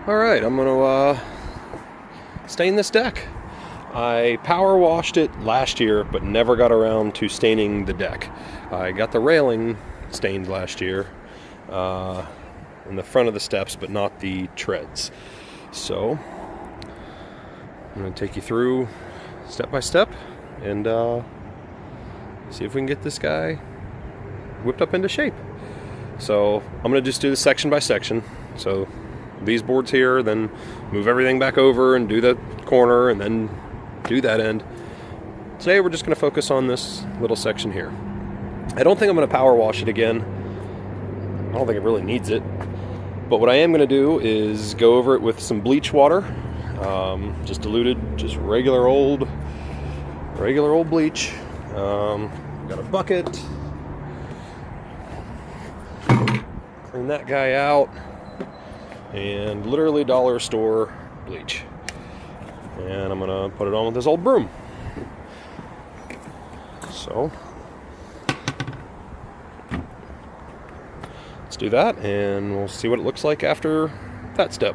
Alright, I'm going to stain this deck. I power washed it last year, but never got around to staining the deck. I got the railing stained last year in the front of the steps, but not the treads. So, I'm going to take you through step by step and see if we can get this guy whipped up into shape. So, I'm going to just do this section by section. So, these boards here, then move everything back over and do the corner and then do that end. Today we're just going to focus on this little section here. I don't think I'm going to power wash it again. I don't think it really needs it. But what I am going to do is go over it with some bleach water. Just diluted, just regular old bleach. Got a bucket. Clean that guy out. And literally dollar store bleach. And I'm gonna put it on with this old broom. So let's do that and we'll see what it looks like after that step.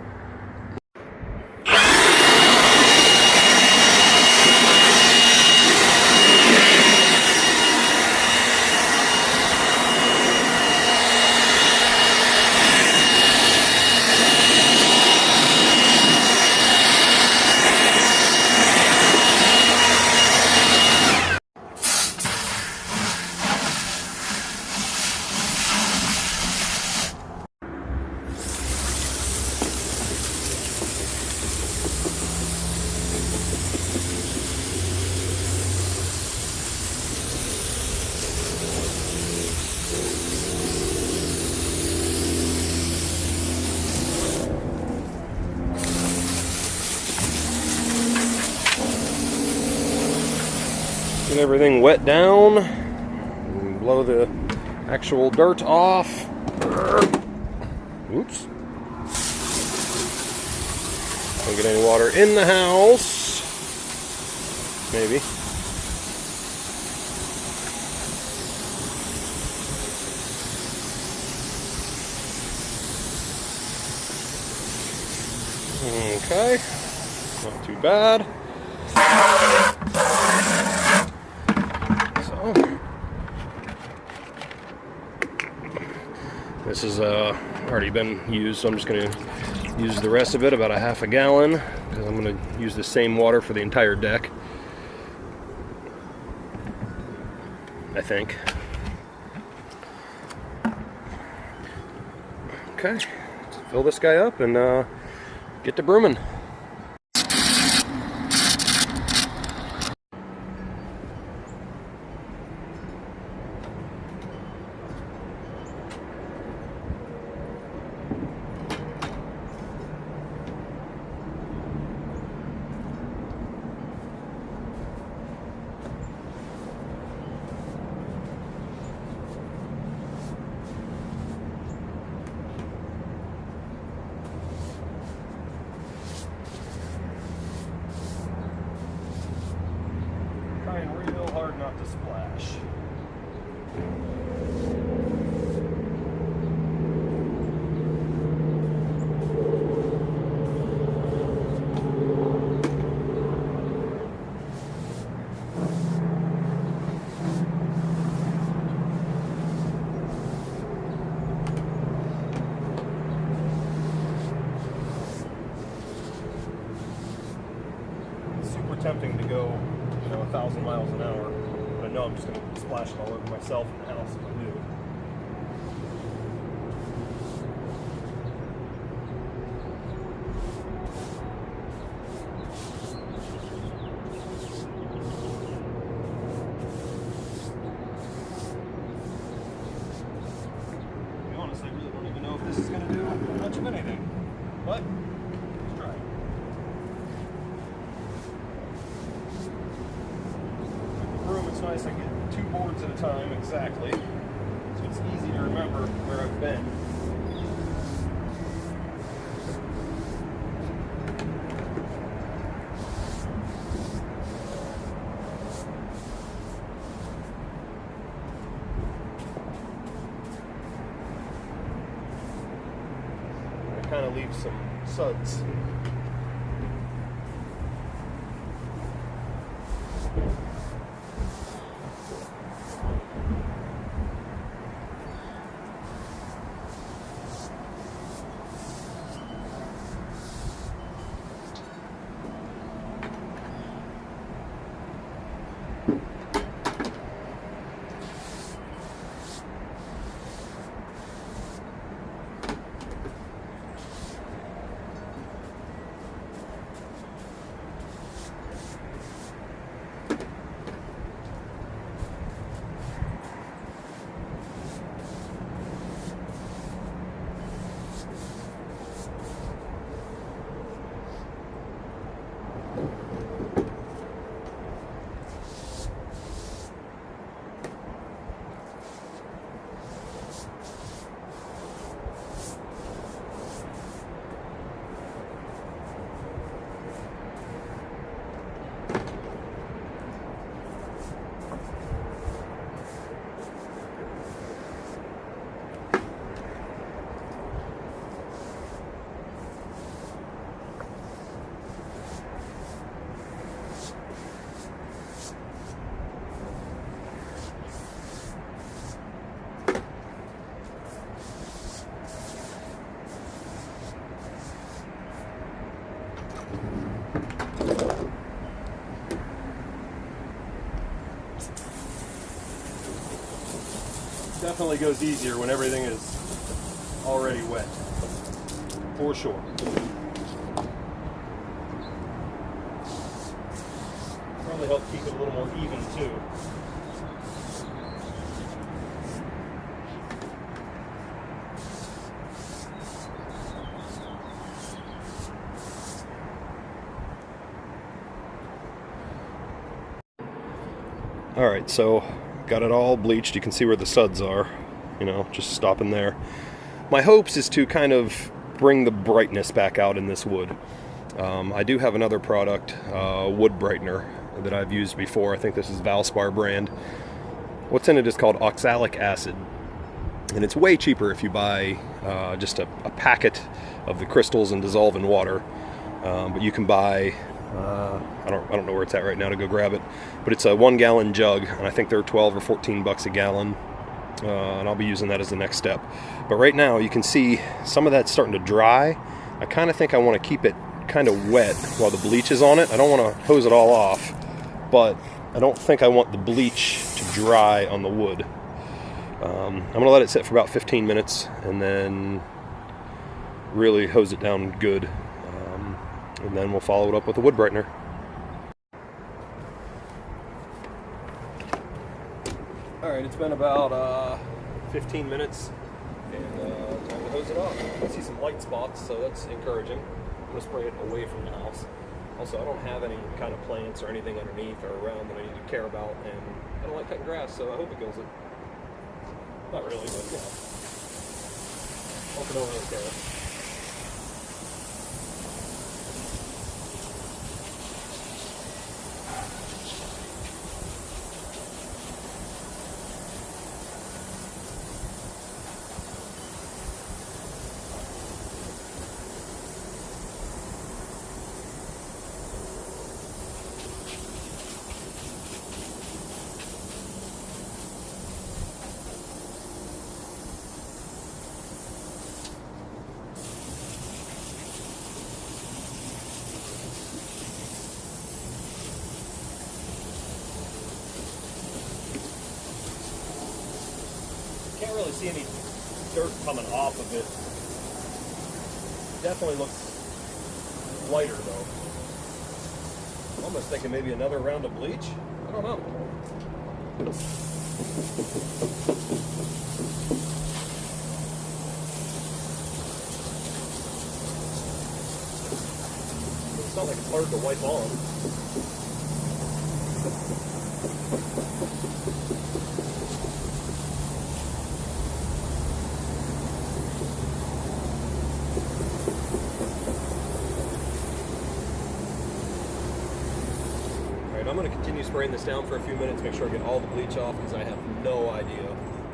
Get everything wet down, and blow the actual dirt off. Oops. Don't get any water in the house. Maybe. Okay, not too bad. This has already been used, so I'm just going to use the rest of it, about a half a gallon, because I'm going to use the same water for the entire deck, I think. Okay, let's fill this guy up and get to brooming. Trying real hard not to splash. It's super tempting to go 1,000 miles an hour, but I know I'm just going to splash it all over myself in the house if I do. To be honest, I really don't even know if this is going to do much of anything, but let's try it. It's nice I get 2 boards at a time exactly, so it's easy to remember where I've been. kind of leaves some suds. Definitely goes easier when everything is already wet, for sure. Probably help keep it a little more even too. All right, so got it all bleached. You can see where the suds are, you know, just stopping there. My hopes is to kind of bring the brightness back out in this wood. I do have another product, wood brightener, that I've used before. I think this is Valspar brand. What's in it is called oxalic acid, and it's way cheaper if you buy just a packet of the crystals and dissolve in water. But you can buy, I don't know where it's at right now to go grab it, but it's a 1 gallon jug, and I think they're 12 or 14 bucks a gallon. And I'll be using that as the next step. But right now you can see some of that's starting to dry. I kind of think I want to keep it kind of wet while the bleach is on it. I don't want to hose it all off, but I don't think I want the bleach to dry on the wood. I'm going to let it sit for about 15 minutes and then really hose it down good. And then we'll follow it up with a wood brightener. Alright, it's been about 15 minutes, and time to hose it off. I see some light spots, so that's encouraging. I'm going to spray it away from the house. Also, I don't have any kind of plants or anything underneath or around that I need to care about, and I don't like cutting grass, so I hope it kills it. Not really, but yeah. Also don't really care. Can't really see any dirt coming off of it. Definitely looks lighter though. I'm almost thinking maybe another round of bleach. I don't know. It's not like it's hard to wipe on. I'm going to continue spraying this down for a few minutes, make sure I get all the bleach off, because I have no idea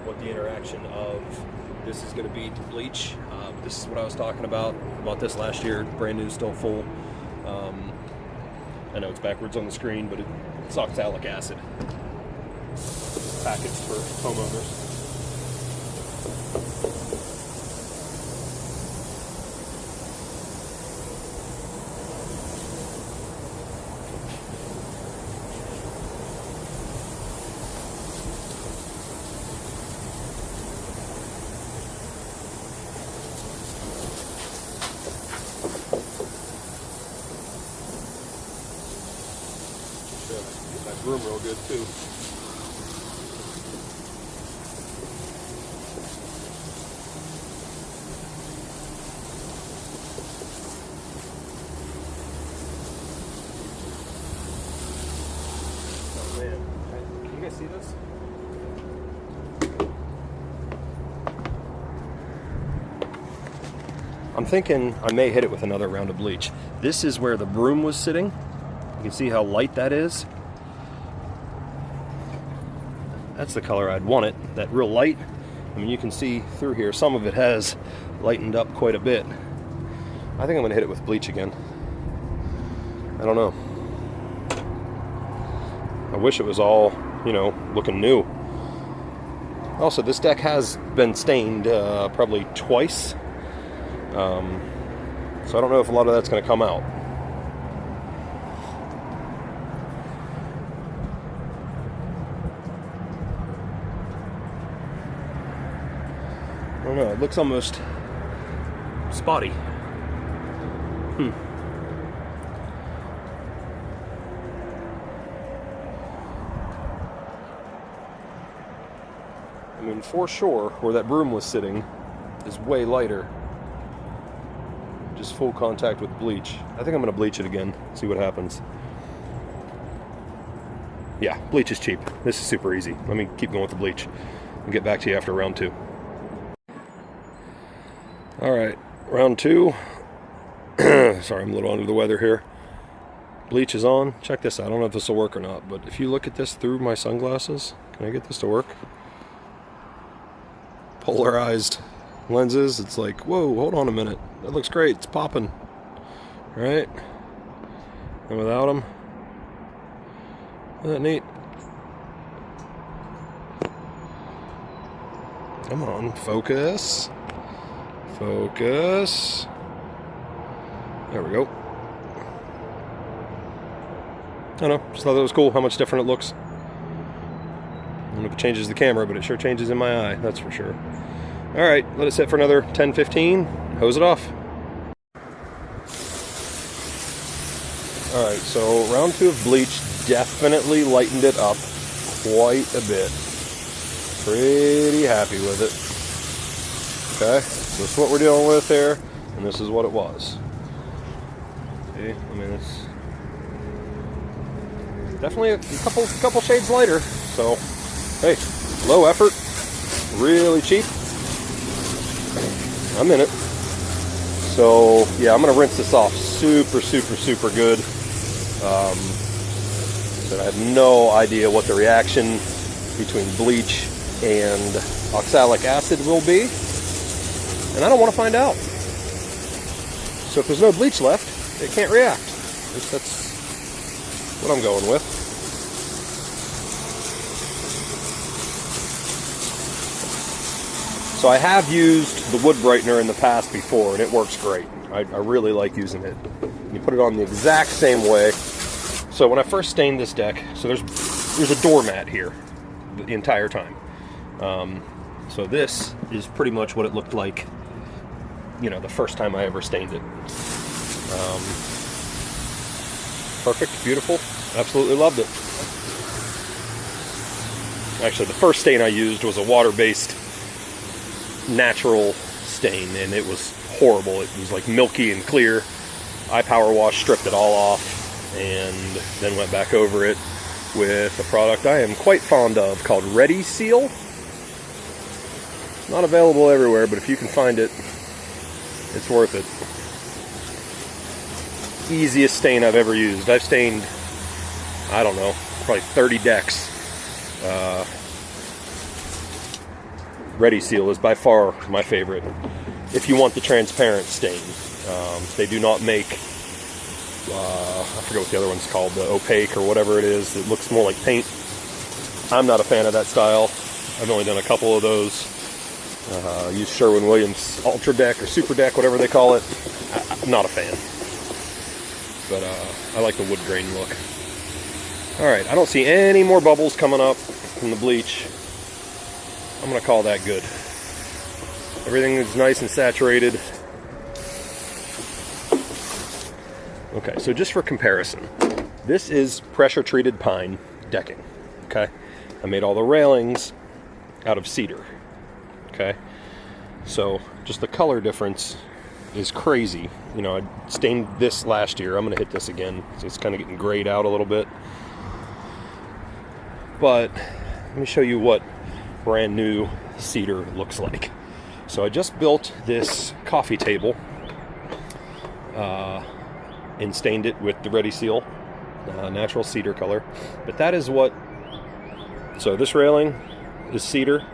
what the interaction of This is going to be to bleach. This is what I was talking about. Bought this last year, brand new, still full. I know it's backwards on the screen, but it's oxalic acid. Packaged for homeowners. Get that broom real good too. Oh man, can you guys see this? I'm thinking I may hit it with another round of bleach. This is where the broom was sitting. You can see how light that is. That's the color I'd want it, that real light. I mean, you can see through here, some of it has lightened up quite a bit. I think I'm gonna hit it with bleach again. I don't know. I wish it was all, you know, looking new. Also, this deck has been stained probably twice. So I don't know if a lot of that's gonna come out. I don't know, it looks almost spotty. I mean, for sure, where that broom was sitting is way lighter. Just full contact with bleach. I think I'm gonna bleach it again, see what happens. Yeah, bleach is cheap. This is super easy. Let me keep going with the bleach and get back to you after round 2. Alright, round 2. Sorry, I'm a little under the weather here. Bleach is on. Check this out. I don't know if this will work or not, but if you look at this through my sunglasses, can I get this to work? Polarized lenses, it's like, whoa, hold on a minute. That looks great. It's popping. Right? And without them, isn't that neat? Come on, focus. Focus. There we go. I don't know, just thought that was cool how much different it looks. I don't know if it changes the camera, but it sure changes in my eye, that's for sure. Alright, let it sit for another 10-15. Hose it off. Alright, so round 2 of bleach definitely lightened it up quite a bit. Pretty happy with it. Okay, so this is what we're dealing with here, and this is what it was. See, I mean, it's definitely a couple shades lighter. So, hey, low effort, really cheap. I'm in it. So, yeah, I'm gonna rinse this off super good. So I have no idea what the reaction between bleach and oxalic acid will be. And I don't want to find out. So if there's no bleach left, it can't react. That's what I'm going with. So I have used the wood brightener in the past before, and it works great. I really like using it. You put it on the exact same way. So when I first stained this deck, so there's a doormat here the entire time. So this is pretty much what it looked like, you know, the first time I ever stained it. Perfect, beautiful, absolutely loved it. Actually, the first stain I used was a water-based natural stain, and it was horrible. It was like milky and clear. I power washed, stripped it all off, and then went back over it with a product I am quite fond of called Ready Seal. Not available everywhere, but if you can find it, it's worth it. Easiest stain I've ever used. I've stained, I don't know, probably 30 decks. Ready Seal is by far my favorite. If you want the transparent stain, they do not make, I forget what the other one's called, the opaque or whatever it is. It looks more like paint. I'm not a fan of that style. I've only done a couple of those. Use Sherwin-Williams Ultra Deck or Super Deck, whatever they call it. I'm not a fan. But I like the wood grain look. Alright, I don't see any more bubbles coming up from the bleach. I'm going to call that good. Everything is nice and saturated. Okay, so just for comparison, this is pressure treated pine decking. Okay, I made all the railings out of cedar. Okay, so just the color difference is crazy. You know, I stained this last year. I'm going to hit this again. So it's kind of getting grayed out a little bit. But let me show you what brand new cedar looks like. So I just built this coffee table and stained it with the Ready Seal natural cedar color. But that is what, so this railing is cedar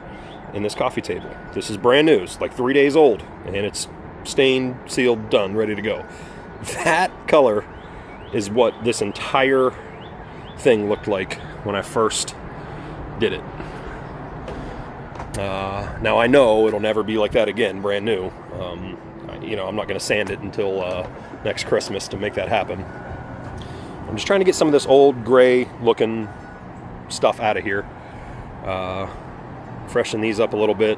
in this coffee table. This is brand new. It's like 3 days old and it's stained, sealed, done, ready to go. That color is what this entire thing looked like when I first did it. Now I know it'll never be like that again, brand new. You know, I'm not going to sand it until next Christmas to make that happen. I'm just trying to get some of this old gray looking stuff out of here. Freshen these up a little bit.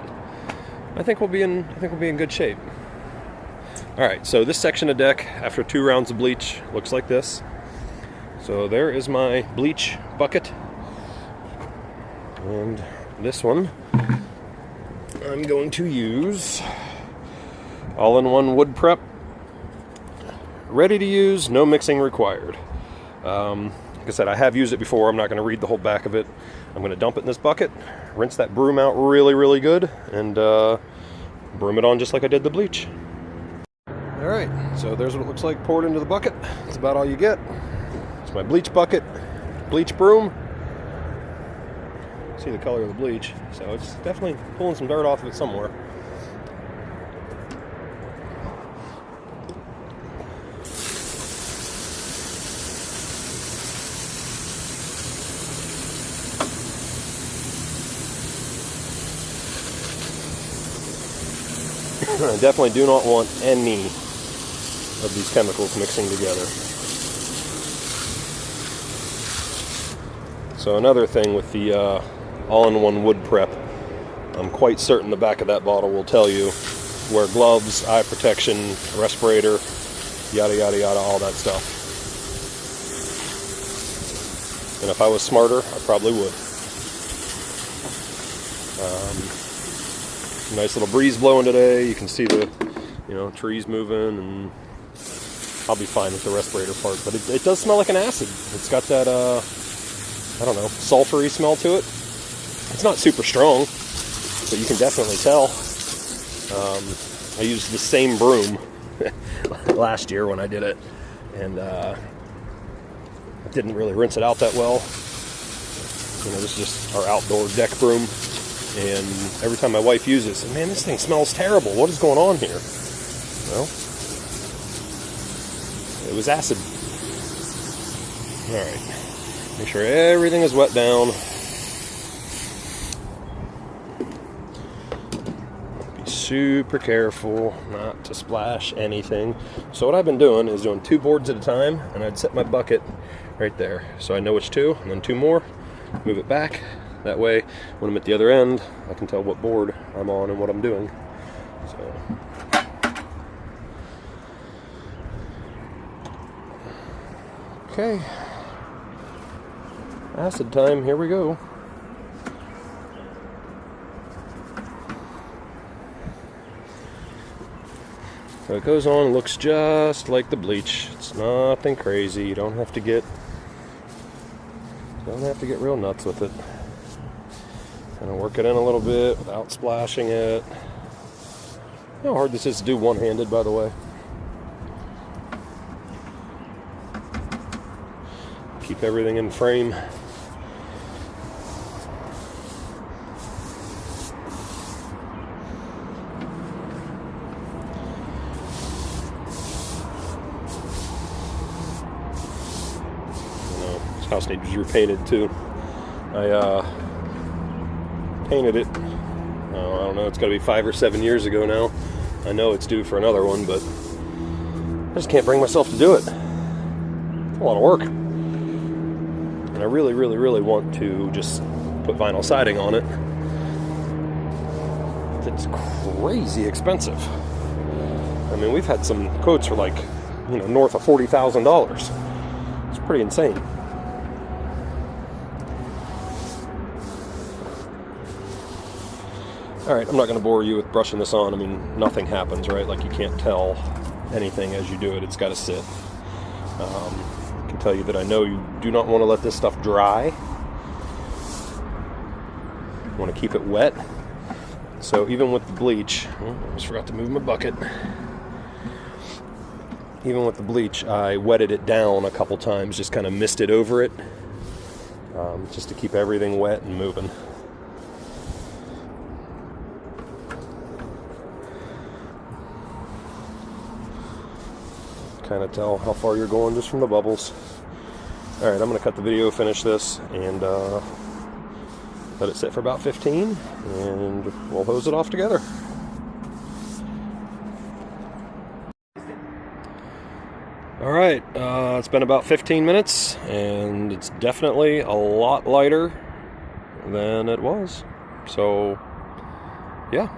I think we'll be in good shape. All right, so this section of deck after 2 rounds of bleach looks like this. So there is my bleach bucket. And this one I'm going to use all-in-one wood prep. Ready to use, no mixing required. Like I said, I have used it before. I'm not going to read the whole back of it. I'm going to dump it in this bucket, rinse that broom out really, really good, and broom it on just like I did the bleach. All right, so there's what it looks like poured into the bucket. That's about all you get. It's my bleach bucket, bleach broom. See the color of the bleach, so it's definitely pulling some dirt off of it somewhere. I definitely do not want any of these chemicals mixing together. So another thing with the all-in-one wood prep, I'm quite certain the back of that bottle will tell you wear gloves, eye protection, respirator, yada yada yada, all that stuff. And if I was smarter, I probably would. Nice little breeze blowing today. You can see the, trees moving, and I'll be fine with the respirator part. But it does smell like an acid. It's got that, I don't know, sulfury smell to it. It's not super strong, but you can definitely tell. I used the same broom last year when I did it, and I didn't really rinse it out that well. This is just our outdoor deck broom. And every time my wife uses it, man, this thing smells terrible. What is going on here? Well, it was acid. All right. Make sure everything is wet down. Be super careful not to splash anything. So what I've been doing is doing 2 boards at a time, and I'd set my bucket right there. So I know which 2, and then 2 more. Move it back. That way, when I'm at the other end, I can tell what board I'm on and what I'm doing. So, okay, acid time. Here we go. So it goes on, looks just like the bleach. It's nothing crazy. You don't have to get real nuts with it. Kind of work it in a little bit without splashing it. You know how hard this is to do one-handed, by the way. Keep everything in frame. House needs repainted too. I painted it, I don't know, it's got to be 5 or 7 years ago now. I know it's due for another one, but I just can't bring myself to do it. It's a lot of work. And I really, really, really want to just put vinyl siding on it. It's crazy expensive. I mean, we've had some quotes for like, north of $40,000. It's pretty insane. Alright, I'm not going to bore you with brushing this on. I mean, nothing happens, right? Like, you can't tell anything as you do it. It's got to sit. I can tell you that I know you do not want to let this stuff dry. You want to keep it wet. So even with the bleach, I almost forgot to move my bucket. Even with the bleach, I wetted it down a couple times, just kind of misted over it, just to keep everything wet and moving. Kind of tell how far you're going just from the bubbles. Alright, I'm going to cut the video, finish this, and let it sit for about 15, and we'll hose it off together. Alright, it's been about 15 minutes, and it's definitely a lot lighter than it was. So, yeah.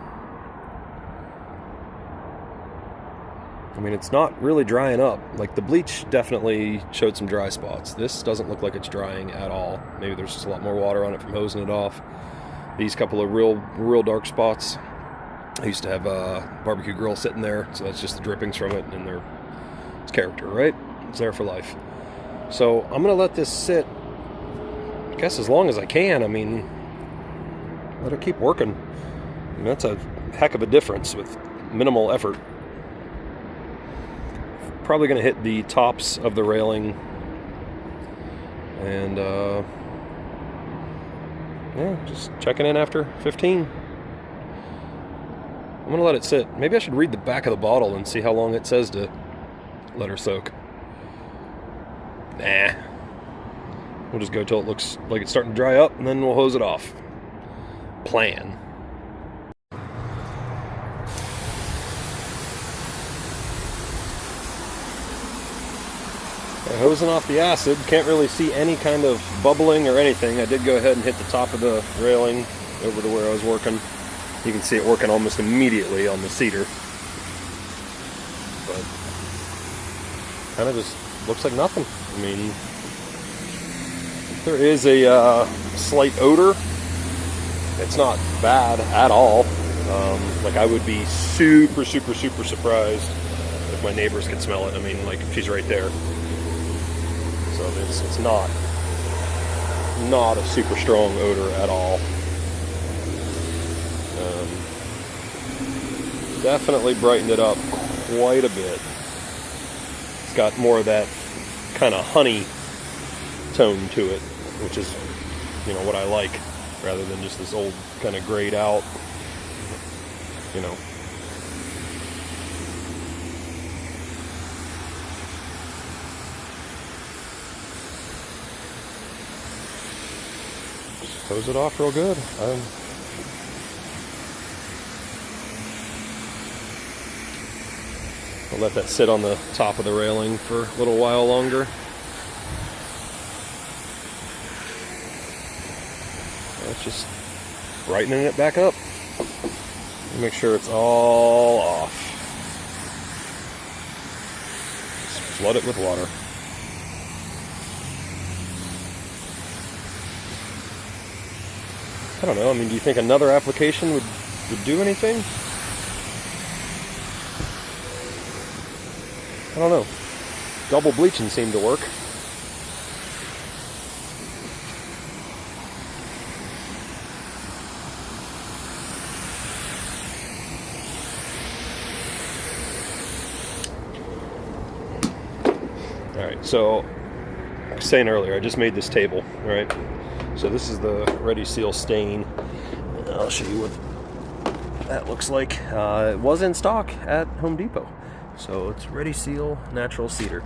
I mean, it's not really drying up. Like, the bleach definitely showed some dry spots. This doesn't look like it's drying at all. Maybe there's just a lot more water on it from hosing it off. These couple of real dark spots. I used to have a barbecue grill sitting there, so that's just the drippings from it, and it's character, right? It's there for life. So I'm gonna let this sit, I guess, as long as I can. I mean, let it keep working. I mean, that's a heck of a difference with minimal effort. Probably going to hit the tops of the railing, and yeah, just checking in after 15. I'm going to let it sit. Maybe I should read the back of the bottle and see how long it says to let her soak. Nah. We'll just go till it looks like it's starting to dry up, and then we'll hose it off. Plan. Hosing off the acid, can't really see any kind of bubbling or anything. I did go ahead and hit the top of the railing over to where I was working. You can see it working almost immediately on the cedar. But kind of just looks like nothing. I mean, there is a slight odor. It's not bad at all. Like, I would be super surprised if my neighbors could smell it. I mean, like, she's right there. So it's not a super strong odor at all. Definitely brightened it up quite a bit. It's got more of that kind of honey tone to it, which is, what I like, rather than just this old kind of grayed out, Hose it off real good. I'll let that sit on the top of the railing for a little while longer. That's just brightening it back up. Make sure it's all off. Just flood it with water. I don't know. I mean, do you think another application would do anything? I don't know. Double bleaching seemed to work. Alright, so, like I was saying earlier, I just made this table, right? So this is the Ready Seal stain. I'll show you what that looks like. It was in stock at Home Depot. So it's Ready Seal Natural Cedar.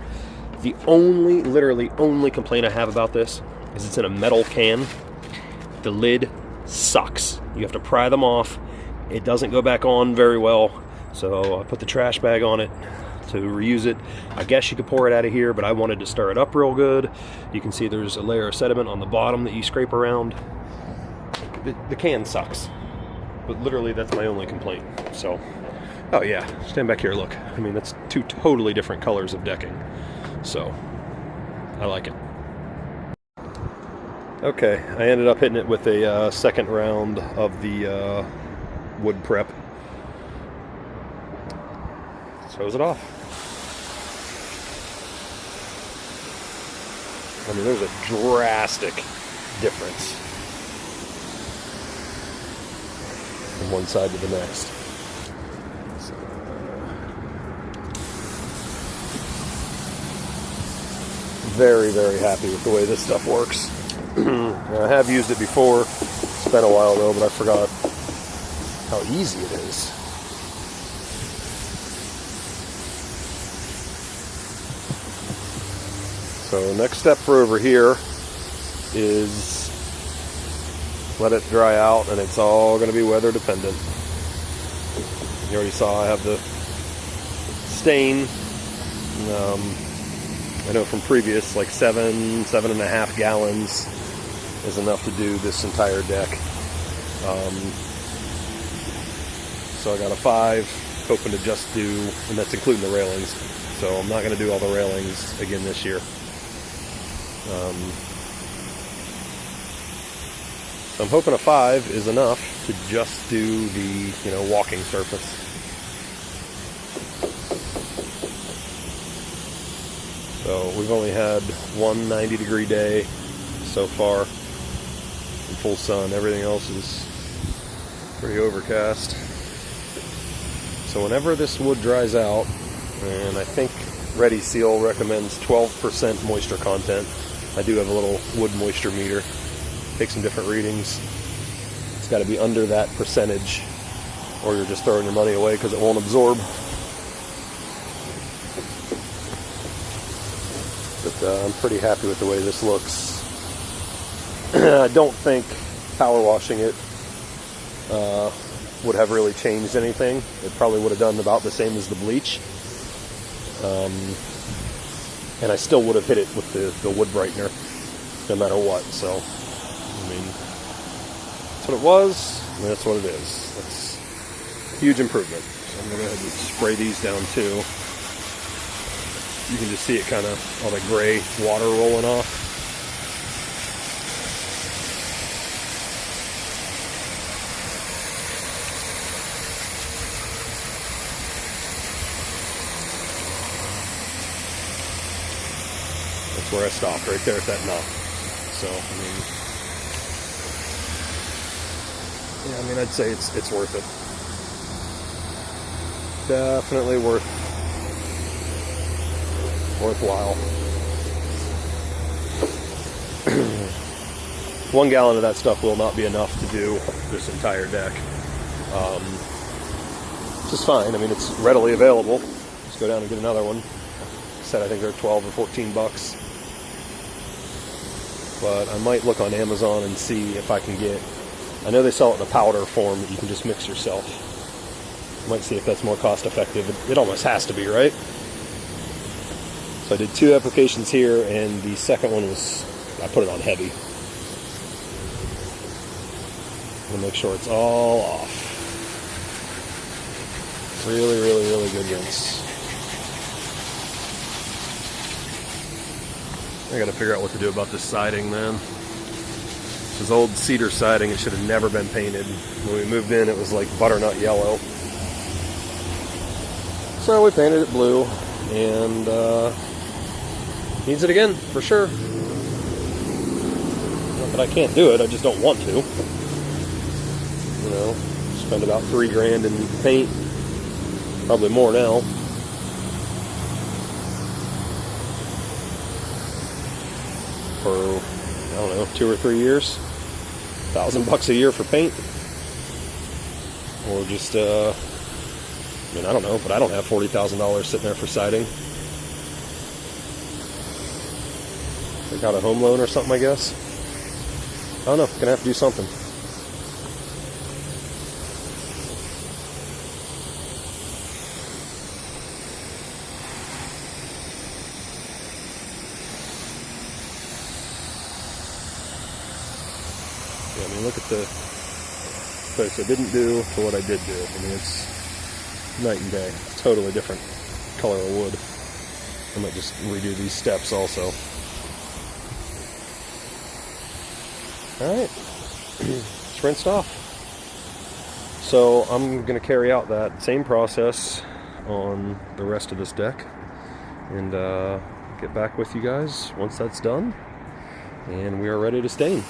The only, literally only complaint I have about this is it's in a metal can. The lid sucks. You have to pry them off. It doesn't go back on very well, so I put the trash bag on it to reuse it. I guess you could pour it out of here, but I wanted to stir it up real good. You can see there's a layer of sediment on the bottom that you scrape around. The can sucks, but literally that's my only complaint. So, oh yeah, stand back here, look. I mean, that's two totally different colors of decking. So, I like it. Okay, I ended up hitting it with a second round of the wood prep. Shows it off. I mean, there's a drastic difference from one side to the next. So, very, very happy with the way this stuff works. I have used it before. It's been a while though, but I forgot how easy it is. So next step for over here is let it dry out, and it's all going to be weather dependent. You already saw I have the stain. I know from previous, like 7.5 gallons is enough to do this entire deck. So I got a 5, hoping to just do, and that's including the railings. So I'm not going to do all the railings again this year. So I'm hoping a 5 is enough to just do the, walking surface. So we've only had one 90-degree day so far in full sun. Everything else is pretty overcast. So whenever this wood dries out, and I think Ready Seal recommends 12% moisture content. I do have a little wood moisture meter. Take some different readings. It's got to be under that percentage, or you're just throwing your money away because it won't absorb. But I'm pretty happy with the way this looks. I don't think power washing it would have really changed anything. It probably would have done about the same as the bleach. And I still would have hit it with the wood brightener no matter what. So, I mean, that's what it was, and that's what it is. That's a huge improvement. So I'm going to go ahead and spray these down too. You can just see it kind of, all the gray water rolling off. That's where I stopped, right there at that knot. So, I'd say it's worth it. Definitely worthwhile. 1 gallon of that stuff will not be enough to do this entire deck. Which is fine. I mean, it's readily available. Just go down and get another one. I said I think they're 12 or 14 bucks. But I might look on Amazon and see if I can get, I know they sell it in a powder form that you can just mix yourself. Might see if that's more cost effective. It almost has to be, right? So I did 2 applications here, and the second one was, I put it on heavy. I'm gonna make sure it's all off. Really, really, really good rinse. I gotta figure out what to do about this siding, man. This is old cedar siding. It should have never been painted. When we moved in, it was like butternut yellow. So we painted it blue, and needs it again, for sure. Not that I can't do it, I just don't want to. Spend about $3 grand in paint. Probably more now. For, I don't know, 2 or 3 years. $1,000 a year for paint. Or just, I don't know, but I don't have $40,000 sitting there for siding. They got a home loan or something, I guess. I don't know. Gonna have to do something. Yeah, I mean, look at the place I didn't do to what I did do. I mean, it's night and day. It's totally different color of wood. I might just redo these steps also. Alright, it's rinsed off. So I'm going to carry out that same process on the rest of this deck and get back with you guys once that's done and we are ready to stain.